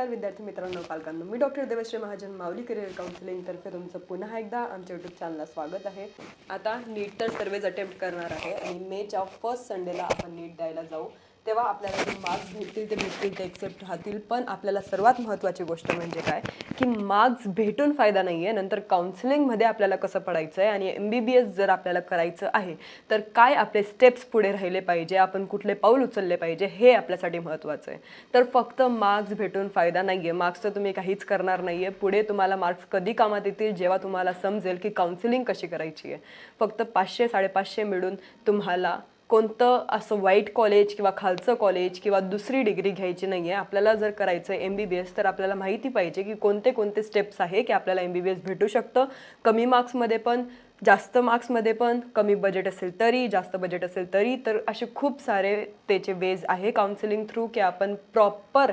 नमस्कार विद्यार्थी मित्रांनो, पालकांनो, मी डॉक्टर देवश्री महाजन, माऊली करिअर काउन्सिलिंग तर्फे तुमचं पुन्हा एकदा आमच्या यूट्यूब चॅनलला स्वागत आहे. आता नीट तर सर्वेज अटेम्प्ट करणार आहे आणि मेच्या फर्स्ट संडेला आपण नीट द्यायला जाऊ. तेव्हा आपल्याला जे मार्क्स भेटतील ते एक्सेप्ट राहतील. पण आपल्याला सर्वात महत्त्वाची गोष्ट म्हणजे काय की मार्क्स भेटून फायदा नाही आहे, नंतर काउन्सिलिंगमध्ये आपल्याला कसं पडायचं आहे आणि MBBS जर आपल्याला करायचं आहे तर काय आपले स्टेप्स पुढे राहिले पाहिजे, आपण कुठले पाऊल उचलले पाहिजे, हे आपल्यासाठी महत्त्वाचं आहे. तर फक्त मार्क्स भेटून फायदा नाही आहे, मार्क्स तर तुम्ही काहीच करणार नाही आहे. पुढे तुम्हाला मार्क्स कधी कामात येतील, जेव्हा तुम्हाला समजेल की काउन्सिलिंग कशी करायची आहे. फक्त 500-550 मिळून तुम्हाला कोणतं असं वाईट कॉलेज किंवा खालचं कॉलेज किंवा दुसरी डिग्री घ्यायची नाही आहे. आपल्याला जर करायचं आहे MBBS तर आपल्याला माहिती पाहिजे की कोणते कोणते स्टेप्स आहे की आपल्याला MBBS भेटू शकतं. कमी मार्क्समध्ये पण, जास्त मार्क्समध्ये पण, कमी बजेट असेल तरी, जास्त बजेट असेल तरी. तर असे खूप सारे त्याचे वेज आहे काउन्सिलिंग थ्रू की आपण प्रॉपर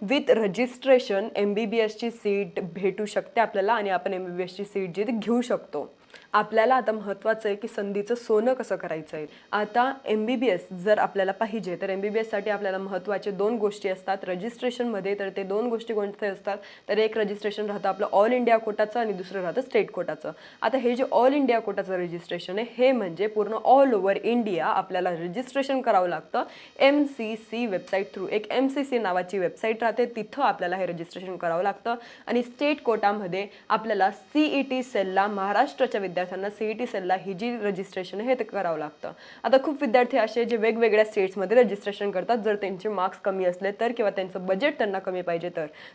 विथ रजिस्ट्रेशन MBBSची सीट भेटू शकते आपल्याला आणि आपण MBBSची सीट जी ती घेऊ शकतो. आपल्याला आता महत्त्वाचं आहे की संधीचं सोनं कसं करायचं आहे. आता MBBS जर आपल्याला पाहिजे तर MBBSसाठी आपल्याला महत्त्वाचे 2 गोष्टी असतात रजिस्ट्रेशनमध्ये. तर ते 2 गोष्टी कोणते असतात, तर एक रजिस्ट्रेशन राहतं आपलं ऑल इंडिया कोटाचं आणि दुसरं राहतं स्टेट कोटाचं. आता हे जे ऑल इंडिया कोटाचं रजिस्ट्रेशन आहे हे म्हणजे पूर्ण ऑल ओव्हर इंडिया आपल्याला रजिस्ट्रेशन करावं लागतं MCC वेबसाईट थ्रू. एक MCC नावाची वेबसाईट राहते, तिथं आपल्याला हे रजिस्ट्रेशन करावं लागतं. आणि स्टेट कोटामध्ये आपल्याला CET सेलला, महाराष्ट्राच्या विद्यार्थ्यांना CET सेलला ही जी रजिस्ट्रेशन आहे ते करावं लागतं. आता खूप विद्यार्थी असे जे वेगवेगळ्या स्टेट्समध्ये रजिस्ट्रेशन करतात जर त्यांचे मार्क्स कमी असले तर, किंवा त्यांचं बजेट त्यांना कमी पाहिजे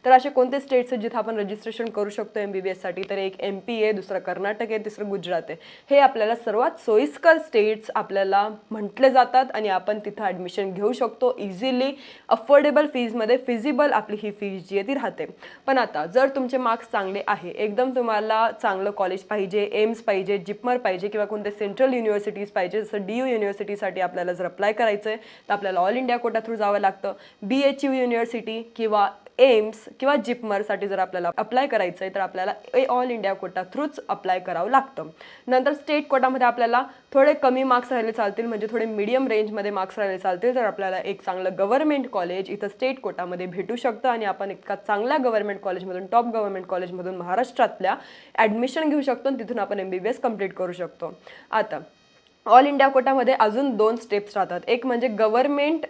तर असे कोणते स्टेट्स आहेत जिथं आपण रजिस्ट्रेशन करू शकतो MBBSसाठी, तर एक MP आहे, दुसरं कर्नाटक आहे, तिसरं गुजरात आहे. हे आपल्याला सर्वात सोयीस्कर स्टेट्स आपल्याला म्हटले जातात आणि आपण तिथं ॲडमिशन घेऊ शकतो इझिली, अफोर्डेबल फीजमध्ये. फिजिबल आपली ही फीज जी आहे ती राहते. पण आता जर तुमचे मार्क्स चांगले आहे, एकदम तुम्हाला चांगलं कॉलेज पाहिजे, एम्स पाहिजे, जिपमर पाहिजे किंवा कोणते सेंट्रल युनिव्हर्सिटीज पाहिजे, जसं DU युनिव्हर्सिटीसाठी आपल्याला जर अप्लाय करायचं आहे तर आपल्याला ऑल इंडिया कोटा थ्रू जावं लागतं. BHU युनिव्हर्सिटी किंवा एम्स किंवा जिपमरसाठी जर आपल्याला अप्लाय करायचं आहे तर आपल्याला ऑल इंडिया कोटा थ्रूच अप्लाय करावं लागतं. नंतर स्टेट कोटामध्ये आपल्याला थोडे कमी मार्क्स राहिले चालतील, म्हणजे थोडे मीडियम रेंजमध्ये मार्क्स राहिले चालतील, तर आपल्याला एक चांगलं गव्हर्नमेंट कॉलेज इथं स्टेट कोटामध्ये भेटू शकतं आणि आपण एका चांगल्या गव्हर्नमेंट कॉलेजमधून, टॉप गव्हर्नमेंट कॉलेजमधून महाराष्ट्रातल्या ॲडमिशन घेऊ शकतो आणि तिथून आपण MBBS कंप्लीट करू शकतो. आता ऑल इंडिया कोटामध्ये अजून 2 स्टेप्स राहतात. एक म्हणजे गव्हर्नमेंट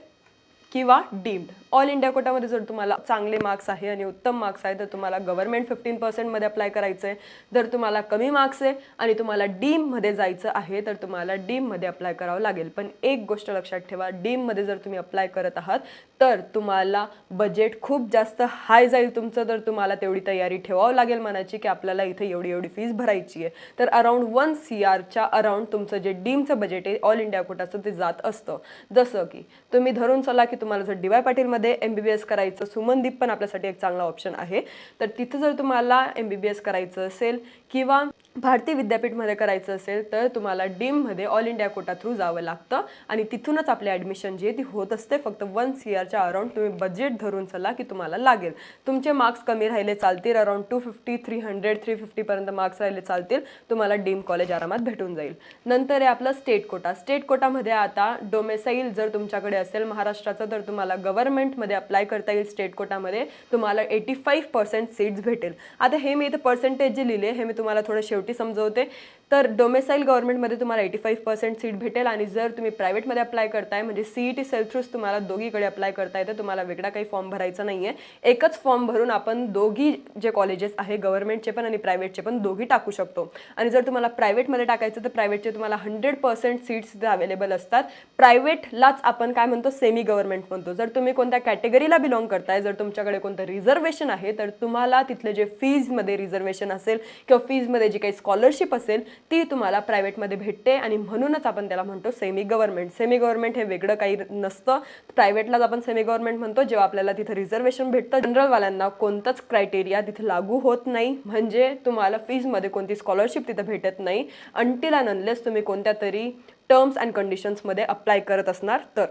किंवा डीम्ड. ऑल इंडिया कोटामध्ये जर तुम्हाला चांगले मार्क्स आहे आणि उत्तम मार्क्स आहे तर तुम्हाला गव्हर्नमेंट 15% अप्लाय करायचं आहे. जर तुम्हाला कमी मार्क्स आहे आणि तुम्हाला डीममध्ये जायचं आहे तर तुम्हाला डीममध्ये अप्लाय करावं लागेल. पण एक गोष्ट लक्षात ठेवा, डीममध्ये जर तुम्ही अप्लाय करत आहात तर तुम्हाला बजेट खूप जास्त हाय जाईल तुमचं. तर तुम्हाला तेवढी तयारी ठेवावं लागेल मनाची की आपल्याला इथे एवढी फीज भरायची आहे. तर अराउंड 1 CRच्या अराउंड तुमचं जे डीमचं बजेट आहे ऑल इंडिया कोटाचं ते जात असतं. जसं की तुम्ही धरून चला की तुम्हाला जर DY पाटीलमध्ये MBBS करायचं, सुमनदीप पण आपल्यासाठी एक चांगला ऑप्शन आहे. तर तिथं जर तुम्हाला MBBS करायचं असेल किंवा भारतीय विद्यापीठमध्ये करायचं असेल तर तुम्हाला डीममध्ये ऑल इंडिया कोटा थ्रू जावं लागतं आणि तिथूनच आपली ॲडमिशन जी आहे ती होत असते. फक्त 1 CRच्या अराउंड तुम्ही बजेट धरून चला की तुम्हाला लागेल. तुमचे मार्क्स कमी राहिले चालतील, अराउंड 250, 300, 350पर्यंत मार्क्स राहिले चालतील, तुम्हाला डीम कॉलेज आरामात भेटून जाईल. नंतर आहे आपलं स्टेट कोटा. स्टेट कोटामध्ये आता डोमेसाईल जर तुमच्याकडे असेल महाराष्ट्राचं तर तुम्हाला गव्हर्नमेंटमध्ये अप्लाय करता येईल. स्टेट कोटामध्ये तुम्हाला 85% सीट्स भेटेल. आता हे मी इथं पर्सेंटेज जे लिहिले हे मी तुम्हाला थोडं शेवटी समजवते. तर डोमेसाईल गव्हर्नमेंटमध्ये तुम्हाला 85% सीट भेटेल आणि जर तुम्ही प्रायव्हेटमध्ये अप्लाय करताय म्हणजे CET सेल थ्रूच तुम्हाला दोघीकडे अप्लाय करता येतं, तुम्हाला वेगळा काही फॉर्म भरायचा नाही आहे. एकच फॉर्म भरून आपण दोघी जे कॉलेजेस आहे गव्हर्नमेंटचे पण आणि प्रायव्हेटचे पण दोघी टाकू शकतो. आणि जर तुम्हाला प्रायव्हेटमध्ये टाकायचं तर प्रायव्हेटचे तुम्हाला 100% सीट्स तिथे अवेलेबल असतात. प्रायव्हेटलाच आपण काय म्हणतो, सेमी गव्हर्नमेंट म्हणतो. जर तुम्ही कोणत्या कॅटेगरीला बिलॉंग करताय, जर तुमच्याकडे कोणतं रिझर्वेशन आहे तर तुम्हाला तिथले जे फीजमध्ये रिझर्वेशन असेल किंवा फीजमध्ये जी काही स्कॉलरशिप असेल ती तुम्हाला प्रायव्हेटमध्ये भेटते आणि म्हणूनच आपण त्याला म्हणतो सेमी गव्हर्नमेंट. सेमी गव्हर्नमेंट हे वेगळं काही नसतं, प्रायव्हेटलाच आपण सेमी गव्हर्नमेंट म्हणतो. जेव्हा आपल्याला तिथे रिझर्वेशन भेटतं, जनरलवाल्यांना कोणताच क्रायटेरिया तिथे लागू होत नाही, म्हणजे तुम्हाला फीजमध्ये कोणती स्कॉलरशिप तिथे भेटत नाही अंटिल अँड अनलेस तुम्ही कोणत्या तरी टर्म्स अँड कंडिशन्समध्ये अप्लाय करत असणार तर.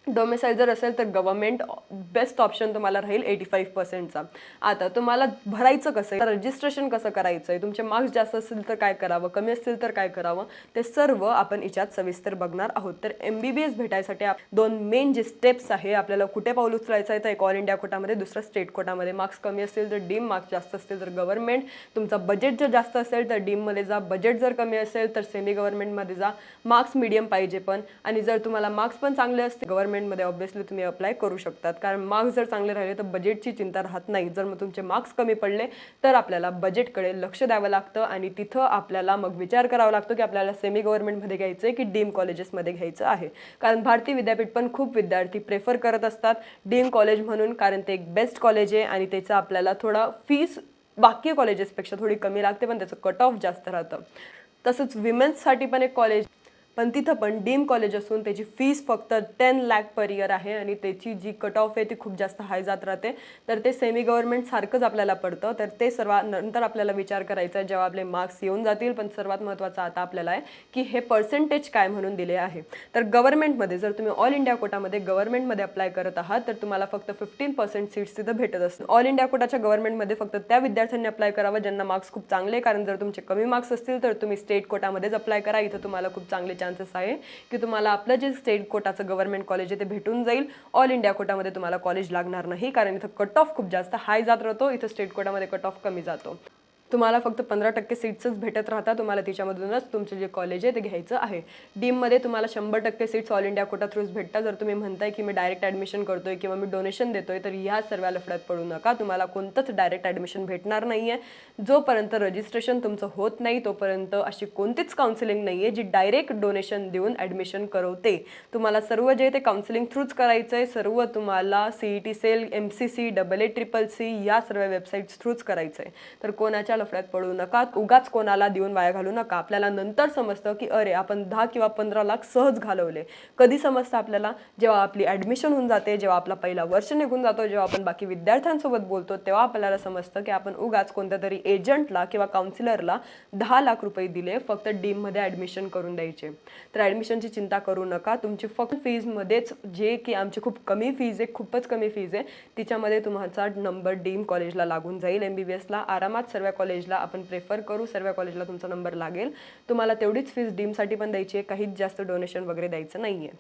डोमिसाईल जर असेल तर गव्हर्नमेंट बेस्ट ऑप्शन तुम्हाला राहील 85%चा. आता तुम्हाला भरायचं कसं आहे, रजिस्ट्रेशन कसं करायचं आहे, तुमचे मार्क्स जास्त असतील तर काय करावं, कमी असतील तर काय करावं, ते सर्व आपण याच्यात सविस्तर बघणार आहोत. तर MBBS भेटायसाठी 2 मेन जे स्टेप्स आहे, आपल्याला कुठे पाऊल उचलायचं आहे, तर एक ऑल इंडिया कोटामध्ये, दुसरा स्टेट कोटामध्ये. मार्क्स कमी असतील तर डीम, मार्क्स जास्त असतील तर गव्हर्नमेंट. तुमचा बजेट जर जास्त असेल तर डीममध्ये जा, बजेट जर कमी असेल तर सेमी गव्हर्नमेंटमध्ये जा. मार्क्स मीडियम पाहिजे पण, आणि जर तुम्हाला मार्क्स पण चांगले असतील गव्हर्नमेंटमध्ये ऑब्व्हियसली तुम्ही अप्लाय करू शकतात, कारण मार्क्स जर चांगले राहिले तर बजेटची चिंता राहत नाही. जर मग तुमचे मार्क्स कमी पडले तर आपल्याला बजेटकडे लक्ष द्यावं लागतं, आणि तिथं आपल्याला मग विचार करावा लागतो की आपल्याला सेमी गव्हर्नमेंटमध्ये घ्यायचं आहे की डीम कॉलेजेसमध्ये घ्यायचं आहे. कारण भारतीय विद्यापीठ पण खूप विद्यार्थी प्रेफर करत असतात डीम कॉलेज म्हणून, कारण ते एक बेस्ट कॉलेज आहे आणि त्याचं आपल्याला थोडा फीस बाकी कॉलेजेसपेक्षा थोडी कमी लागते, पण त्याचं कट ऑफ जास्त राहतं. तसंच विमेन्ससाठी पण एक कॉलेज, पण तिथं पण डीम कॉलेज असून त्याची फीस फक्त 10 लाख पर इयर आहे, आणि त्याची जी कट ऑफ आहे ती खूप जास्त हाय जात राहते. तर ते सेमी गव्हर्नमेंट सारखंच आपल्याला पडतं. तर ते नंतर आपल्याला विचार करायचा आहे जेव्हा आपले मार्क्स येऊन जातील. पण सर्वात महत्त्वाचं आता आपल्याला आहे की हे पर्सेंटेज काय म्हणून दिले आहे. तर गव्हर्नमेंटमध्ये जर तुम्ही ऑल इंडिया कोटामध्ये गव्हर्नमेंटमध्ये अप्लाय करत आहात तर तुम्हाला फक्त 15% सीट्स तिथं भेटत असतात. ऑल इंडिया कोटाच्या गव्हर्नमेंटमध्ये फक्त त्या विद्यार्थ्यांनी अप्लाय करावं ज्यांना मार्क्स खूप चांगले, कारण जर तुमचे कमी मार्क्स असतील तर तुम्ही स्टेट कोटामध्येच अप्लाय करा. इथं तुम्हाला खूप चांगले चान्सेस आहे की तुम्हाला आपलं जे स्टेट कोटाचं गव्हर्नमेंट कॉलेज आहे ते भेटून जाईल. ऑल इंडिया कोटामध्ये तुम्हाला कॉलेज लागणार नाही, कारण इथं कट ऑफ खूप जास्त हाय जात राहतो. इथं स्टेट कोटामध्ये कट ऑफ कमी जातो. तुम्हाला फक्त 15% सीट्सच भेटत राहतात. तुम्हाला तिच्यामधूनच तुमचं जे कॉलेज आहे ते घ्यायचं आहे. डीममध्ये तुम्हाला 100% सीट्स ऑल इंडिया कोटा थ्रूच भेटतात. जर तुम्ही म्हणताय की मी डायरेक्ट ॲडमिशन करतोय किंवा मी डोनेशन देतोय तर ह्या सर्व लफड्यात पडू नका. तुम्हाला कोणतंच डायरेक्ट ॲडमिशन भेटणार नाही आहे. जोपर्यंत रजिस्ट्रेशन तुमचं होत नाही तोपर्यंत अशी कोणतीच काउन्सिलिंग नाही आहे जी डायरेक्ट डोनेशन देऊन ॲडमिशन करवते. तुम्हाला सर्व जे ते काउन्सिलिंग थ्रूच करायचं आहे. सर्व तुम्हाला CET सेल, MCC, AACCC या सर्व वेबसाईट्स थ्रूच करायचं आहे. तर कोणाच्या लफड्यात पडू नका, उगाच कोणाला देऊन वाया घालू नका. आपल्याला नंतर समजतं की अरे आपण 10 किंवा 15 लाख सहज घालवले. कधी समजतं आपल्याला? जेव्हा आपली ॲडमिशन होऊन जाते, जेव्हा आपला पहिला वर्ष निघून जातो, जेव्हा आपण बाकी विद्यार्थ्यांसोबत बोलतो, तेव्हा आपल्याला समजतं की आपण उगाच कोणत्या तरी एजंटला किंवा काउन्सिलरला 10 लाख रुपये दिले फक्त डीममध्ये ॲडमिशन करून द्यायचे. तर ॲडमिशनची चिंता करू नका. तुमची फक्त फीजमध्येच, जे की आमची खूप कमी फीज आहे, खूपच कमी फीज आहे, तिच्यामध्ये तुमचा नंबर डीम कॉलेजला लागून जाईल. MBBSला आरामात सर्व कॉलेजला आपण प्रेफर करू, सर्व कॉलेजला तुमचा नंबर लागेल. तुम्हाला तेवढीच फीस डीमसाठी पण द्यायची आहे, काहीच जास्त डोनेशन वगैरे द्यायचं नाही आहे.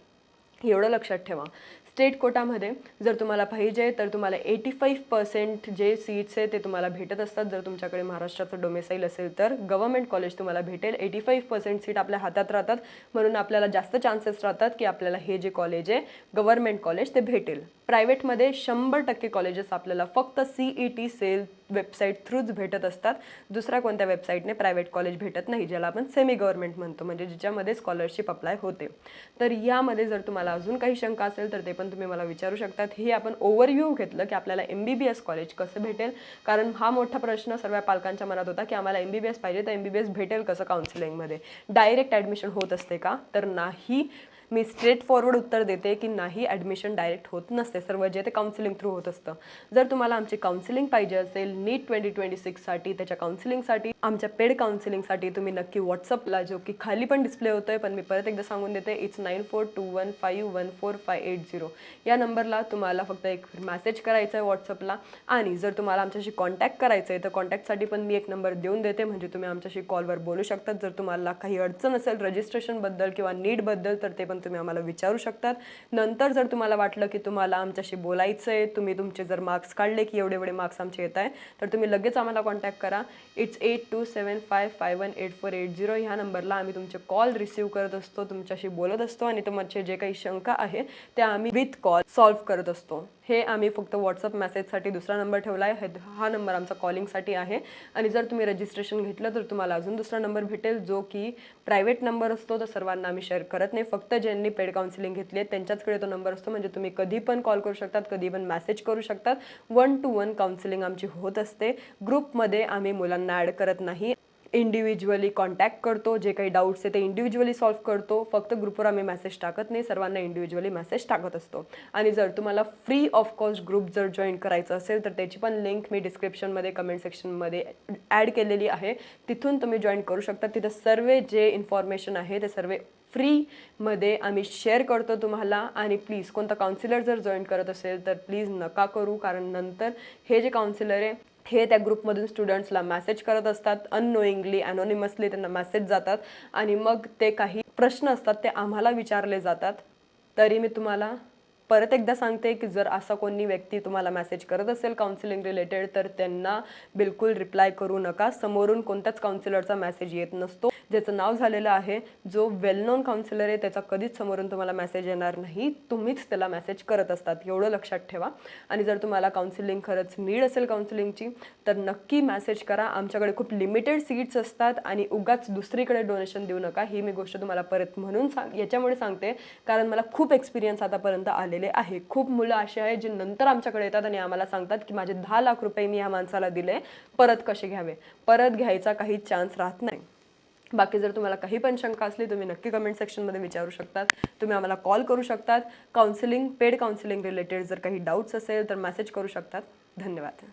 एवढं लक्षात ठेवा. स्टेट कोटामध्ये जर तुम्हाला पाहिजे तर तुम्हाला 85% जे सीट्स आहे ते तुम्हाला भेटत असतात. जर तुमच्याकडे महाराष्ट्राचं डोमेसाईल असेल तर गव्हर्नमेंट कॉलेज तुम्हाला भेटेल. 85% सीट आपल्या हातात राहतात, म्हणून आपल्याला जास्त चान्सेस राहतात की आपल्याला हे जे कॉलेज आहे गव्हर्नमेंट कॉलेज ते भेटेल. प्रायव्हेटमध्ये 100% कॉलेजेस आपल्याला फक्त CET सेल वेबसाईट थ्रूच भेटत असतात. दुसऱ्या कोणत्या वेबसाईटने प्रायव्हेट कॉलेज भेटत नाही, ज्याला आपण सेमी गव्हर्नमेंट म्हणतो, म्हणजे ज्याच्यामध्ये स्कॉलरशिप अप्लाय होते. तर यामध्ये जर तुम्हाला अजून काही शंका असेल तर ते पण तुम्ही मला विचारू शकतात. हे आपण ओव्हरव्ह्यू घेतलं की आपल्याला MBBS कॉलेज कसं भेटेल, कारण हा मोठा प्रश्न सर्व पालकांच्या मनात होता की आम्हाला MBBS पाहिजे, तर MBBS भेटेल कसं काउन्सिलिंगमध्ये? डायरेक्ट ॲडमिशन होत असते का? तर नाही. मी स्ट्रेट फॉरवर्ड उत्तर देते की नाही, ॲडमिशन डायरेक्ट होत नसते. सर्व जे ते काउन्सिलिंग थ्रू होत असतं. जर तुम्हाला आमची काउन्सिलिंग पाहिजे असेल नीट 2026साठी, त्याच्या काउन्सिलिंगसाठी, आमच्या पेड काउन्सिलिंगसाठी तुम्ही नक्की व्हॉट्सअपला, जो की खाली पण डिस्प्ले होतोय पण मी परत एकदा सांगून देते, इट्स 9421514580 या नंबरला तुम्हाला फक्त एक मेसेज करायचा आहे व्हॉट्सअपला. आणि जर तुम्हाला आमच्याशी कॉन्टॅक्ट करायचं आहे तर कॉन्टॅक्टसाठी पण मी एक नंबर देऊन देते, म्हणजे तुम्ही आमच्याशी कॉलवर बोलू शकतात. जर तुम्हाला काही अडचण असेल रजिस्ट्रेशनबद्दल किंवा नीटबद्दल तर ते पण तुम्ही आम्हाला विचारू शकतात. नंतर जर तुम्हाला वाटलं की तुम्हाला आमच्याशी बोलायचं आहे, तुम्ही तुमचे जर मार्क्स काढले की एवढे एवढे मार्क्स आमचे येत आहे, तर तुम्ही लगेच आम्हाला कॉन्टॅक्ट करा. इट्स 8275518480 ह्या नंबरला आम्ही तुमचे कॉल रिसीव्ह करत असतो, तुमच्याशी बोलत असतो आणि तुमचे जे काही शंका आहे त्या आम्ही विथ कॉल सॉल्व्ह करत असतो. हे आम्ही फक्त व्हॉट्सअप मेसेजसाठी दुसरा नंबर ठेवला आहे, हा नंबर आमचा कॉलिंगसाठी आहे. आणि जर तुम्ही रजिस्ट्रेशन घेतलं तर तुम्हाला अजून दुसरा नंबर भेटेल, जो की प्रायव्हेट नंबर असतो. तर सर्वांना आम्ही शेअर करत नाही, फक्त ज्यांनी पेड काउन्सिलिंग घेतली आहे त्यांच्याचकडे तो नंबर असतो. म्हणजे तुम्ही कधी पण कॉल करू शकतात, कधी पण मेसेज करू शकतात. 1 to 1 काउन्सिलिंग आमची होत असते. ग्रुपमध्ये आम्ही मुलांना ॲड करत नाही, इंडिव्हिज्युअली कॉन्टॅक्ट करतो. जे काही डाऊट्स आहे ते इंडिव्हिज्युअली सॉल्व्ह करतो. फक्त ग्रुपवर आम्ही मेसेज टाकत नाही, सर्वांना इंडिव्हिज्युअली मेसेज टाकत असतो. आणि जर तुम्हाला फ्री ऑफ कॉस्ट ग्रुप जर जॉईन करायचं असेल तर त्याची पण लिंक मी डिस्क्रिप्शनमध्ये, कमेंट सेक्शनमध्ये ॲड केलेली आहे. तिथून तुम्ही जॉईन करू शकता. तिथं सर्व जे इन्फॉर्मेशन आहे ते सर्व फ्रीमध्ये आम्ही शेअर करतो तुम्हाला. आणि प्लीज कोणता काउन्सिलर जर जॉईन करत असेल तर प्लीज नका करू, कारण नंतर हे जे काउन्सिलर आहे हे त्या ग्रुपमधून स्टुडंट्सला मेसेज करत असतात, अननोईंगली अनोनिमसली त्यांना मेसेज जातात आणि मग ते काही प्रश्न असतात ते आम्हाला विचारले जातात. तरी मी तुम्हाला परत एकदा सांगते की जर असा कोणी व्यक्ती तुम्हाला मेसेज करत असेल काउन्सिलिंग रिलेटेड तर त्यांना बिलकुल रिप्लाय करू नका. समोरून कोणत्याच काउन्सिलरचा मेसेज येत नसतो. ज्याचं नाव झालेलं आहे, जो वेल नोन काउन्सिलर आहे, त्याचा कधीच समोरून तुम्हाला मेसेज येणार नाही, तुम्हीच त्याला मेसेज करत असतात, एवढं लक्षात ठेवा. आणि जर तुम्हाला काउन्सिलिंग खरंच नीड असेल काउन्सिलिंगची तर नक्की मेसेज करा. आमच्याकडे खूप लिमिटेड सीट्स असतात आणि उगाच दुसरीकडे डोनेशन देऊ नका. ही मी गोष्ट तुम्हाला परत म्हणून याच्यामुळे सांगते कारण मला खूप एक्सपिरियन्स आतापर्यंत आलेले आहे. खूप मुलं असे आहेत जे नंतर आमच्याकडे येतात आणि आम्हाला सांगतात की माझे 10 लाख रुपये मी या माणसाला दिले, परत कसे घ्यावे. परत घ्यायचा काही चान्स राहत नाही. बाकी जर तुम्हाला काही पण शंका असली तुम्ही नक्की कमेंट सेक्शनमध्ये विचारू शकतात. तुम्ही आम्हाला कॉल करू शकतात. पेड काउन्सिलिंग रिलेटेड जर काही डाऊट्स असेल तर मेसेज करू शकतात. धन्यवाद.